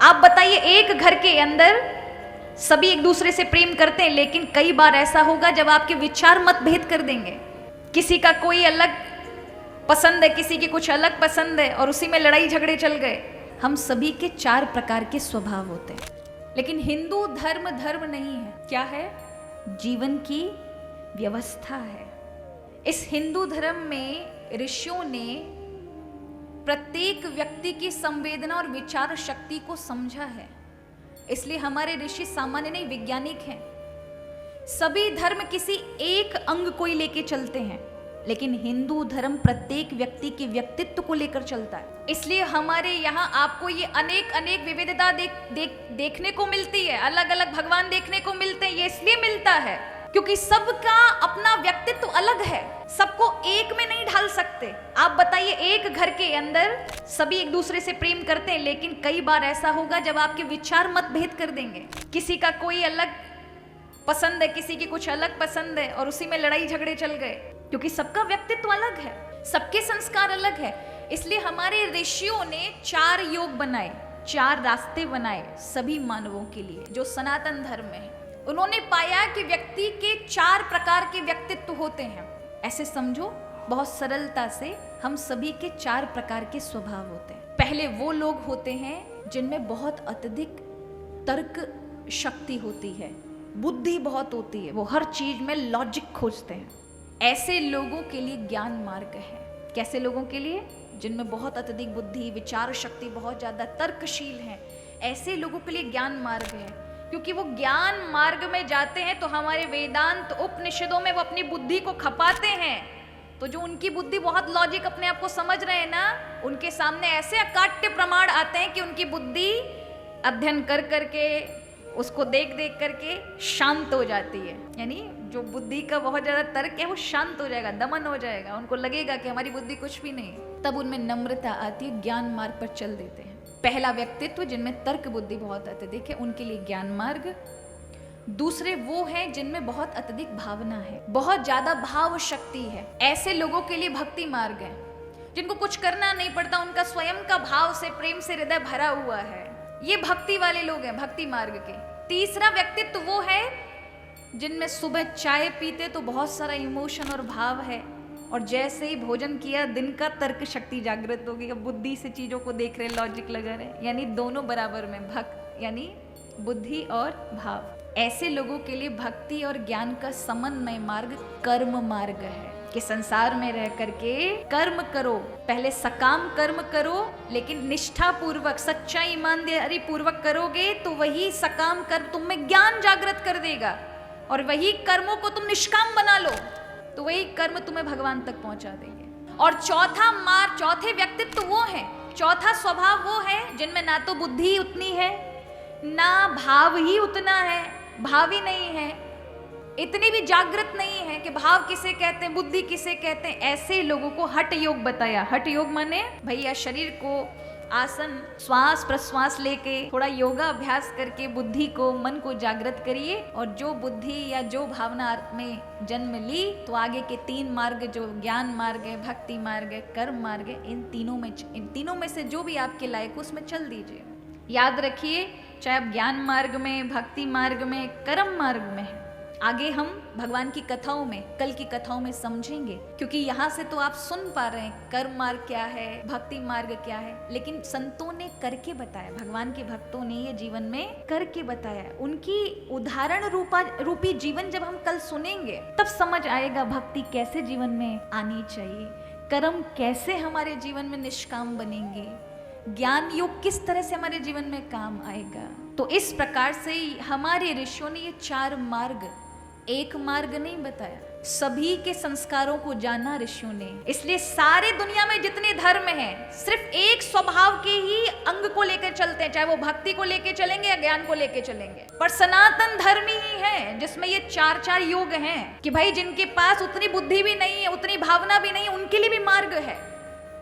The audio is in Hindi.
आप बताइए, एक घर के अंदर सभी एक दूसरे से प्रेम करते हैं, लेकिन कई बार ऐसा होगा जब आपके विचार मतभेद कर देंगे। किसी का कोई अलग पसंद है, किसी की कुछ अलग पसंद है, और उसी में लड़ाई झगड़े चल गए। हम सभी के 4 प्रकार के स्वभाव होते हैं, लेकिन हिंदू धर्म धर्म नहीं है। क्या है? जीवन की व्यवस्था है। इस हिंदू धर्म में ऋषियों ने प्रत्येक व्यक्ति की संवेदना और विचार शक्ति को समझा है। इसलिए हमारे ऋषि सामान्य नहीं, वैज्ञानिक हैं। सभी धर्म किसी एक अंग को ही लेके चलते हैं, लेकिन हिंदू धर्म प्रत्येक व्यक्ति के व्यक्तित्व को लेकर चलता है। इसलिए हमारे यहाँ आपको ये अनेक अनेक विविधता देखने को मिलती है, अलग अलग भगवान देखने को मिलते हैं। ये इसलिए मिलता है क्योंकि सबका अपना व्यक्तित्व अलग है, सबको एक में नहीं ढाल सकते। आप बताइए, एक घर के अंदर सभी एक दूसरे से प्रेम करते हैं, लेकिन कई बार ऐसा होगा जब आपके विचार मतभेद कर देंगे। किसी का कोई अलग पसंद है, किसी की कुछ अलग पसंद है, और उसी में लड़ाई झगड़े चल गए, क्योंकि सबका व्यक्तित्व अलग है, सबके संस्कार अलग है। इसलिए हमारे ऋषियों ने 4 योग बनाए, 4 रास्ते बनाए सभी मानवों के लिए, जो सनातन धर्म में है। उन्होंने पाया कि व्यक्ति के 4 प्रकार के व्यक्तित्व होते हैं। ऐसे समझो, बहुत सरलता से, हम सभी के 4 प्रकार के स्वभाव होते हैं। पहले वो लोग होते हैं जिनमें बहुत अत्यधिक तर्क शक्ति होती है, बुद्धि बहुत होती है, वो हर चीज में लॉजिक खोजते हैं। ऐसे लोगों के लिए ज्ञान मार्ग है। कैसे लोगों के लिए? जिनमें बहुत अत्यधिक बुद्धि, विचार शक्ति बहुत ज्यादा, तर्कशील हैं। ऐसे लोगों के लिए ज्ञान मार्ग है, क्योंकि वो ज्ञान मार्ग में जाते हैं तो हमारे वेदांत उपनिषदों में वो अपनी बुद्धि को खपाते हैं। तो जो उनकी बुद्धि बहुत लॉजिक अपने आप को समझ रहे हैं ना, उनके सामने ऐसे अकाट्य प्रमाण आते हैं कि उनकी बुद्धि अध्ययन कर करके, उसको देख देख करके शांत हो जाती है। यानी जो बुद्धि का बहुत ज्यादा तर्क है वो शांत हो जाएगा, दमन हो जाएगा। उनको लगेगा कि हमारी बुद्धि कुछ भी नहीं। तब उनमें नम्रता आती है, ज्ञान मार्ग पर चल देते हैं। पहला व्यक्तित्व जिनमें तर्क बुद्धि बहुत अत्यधिक है, उनके लिए ज्ञान मार्ग। दूसरे वो हैं जिनमें बहुत अत्यधिक भावना है, बहुत ज्यादा भाव शक्ति है। ऐसे लोगों के लिए भक्ति मार्ग है, जिनको कुछ करना नहीं पड़ता, उनका स्वयं का भाव से, प्रेम से हृदय भरा हुआ है। ये भक्ति वाले लोग हैं, भक्ति मार्ग के। तीसरा व्यक्तित्व वो है जिनमें सुबह चाय पीते तो बहुत सारा इमोशन और भाव है, और जैसे ही भोजन किया दिन का तर्क शक्ति जागृत होगी, अब बुद्धि से चीजों को देख रहे, लॉजिक लगा रहे। यानी दोनों बराबर में, भक्त यानी बुद्धि और भाव। ऐसे लोगों के लिए भक्ति और ज्ञान का समन्वय मार्ग कर्म मार्ग है, कि संसार में रह करके कर्म करो। पहले सकाम कर्म करो, लेकिन निष्ठा पूर्वक, सच्चा ईमानदारी पूर्वक करोगे तो वही सकाम कर्म तुम में ज्ञान जागृत कर देगा, और वही कर्मों को तुम निष्काम बना लो तो वही कर्म तुम्हें भगवान तक पहुंचा देंगे। और चौथे व्यक्तित्व वो है, चौथा स्वभाव वो है जिनमें ना तो बुद्धि उतनी है, ना भाव ही उतना है, भाव ही नहीं है, इतनी भी जागृत नहीं है कि भाव किसे कहते हैं, बुद्धि किसे कहते हैं। ऐसे लोगों को हठ योग बताया। हठ योग माने भैया शरीर को, आसन, श्वास प्रश्वास लेके थोड़ा योगा अभ्यास करके बुद्धि को, मन को जागृत करिए, और जो बुद्धि या जो भावना में जन्म ली तो आगे के 3 मार्ग, जो ज्ञान मार्ग है, भक्ति मार्ग है, कर्म मार्ग है, इन तीनों में से जो भी आपके लायक उसमें चल दीजिए। याद रखिए, चाहे आप ज्ञान मार्ग में, भक्ति मार्ग में, कर्म मार्ग में है। आगे हम भगवान की कथाओं में, कल की कथाओं में समझेंगे, क्योंकि यहाँ से तो आप सुन पा रहे हैं कर्म मार्ग क्या है, भक्ति मार्ग क्या है, लेकिन संतों ने करके बताया, भगवान के भक्तों ने ये जीवन में करके बताया। उनकी उदाहरण रूपी जीवन जब हम कल सुनेंगे तब समझ आएगा भक्ति कैसे जीवन में आनी चाहिए, कर्म कैसे हमारे जीवन में निष्काम बनेंगे, ज्ञान योग किस तरह से हमारे जीवन में काम आएगा। तो इस प्रकार से हमारे ऋषियों ने ये 4 मार्ग, एक मार्ग नहीं बताया, सभी के संस्कारों को जाना ऋषियों ने। इसलिए सारे दुनिया में जितने धर्म हैं, सिर्फ एक स्वभाव के ही अंग को लेकर चलते हैं, चाहे वो भक्ति को लेकर चलेंगे या ज्ञान को लेकर चलेंगे। पर सनातन धर्म ही है जिसमें ये 4 योग हैं, कि भाई जिनके पास उतनी बुद्धि भी नहीं है, उतनी भावना भी नहीं है, उनके लिए भी मार्ग है।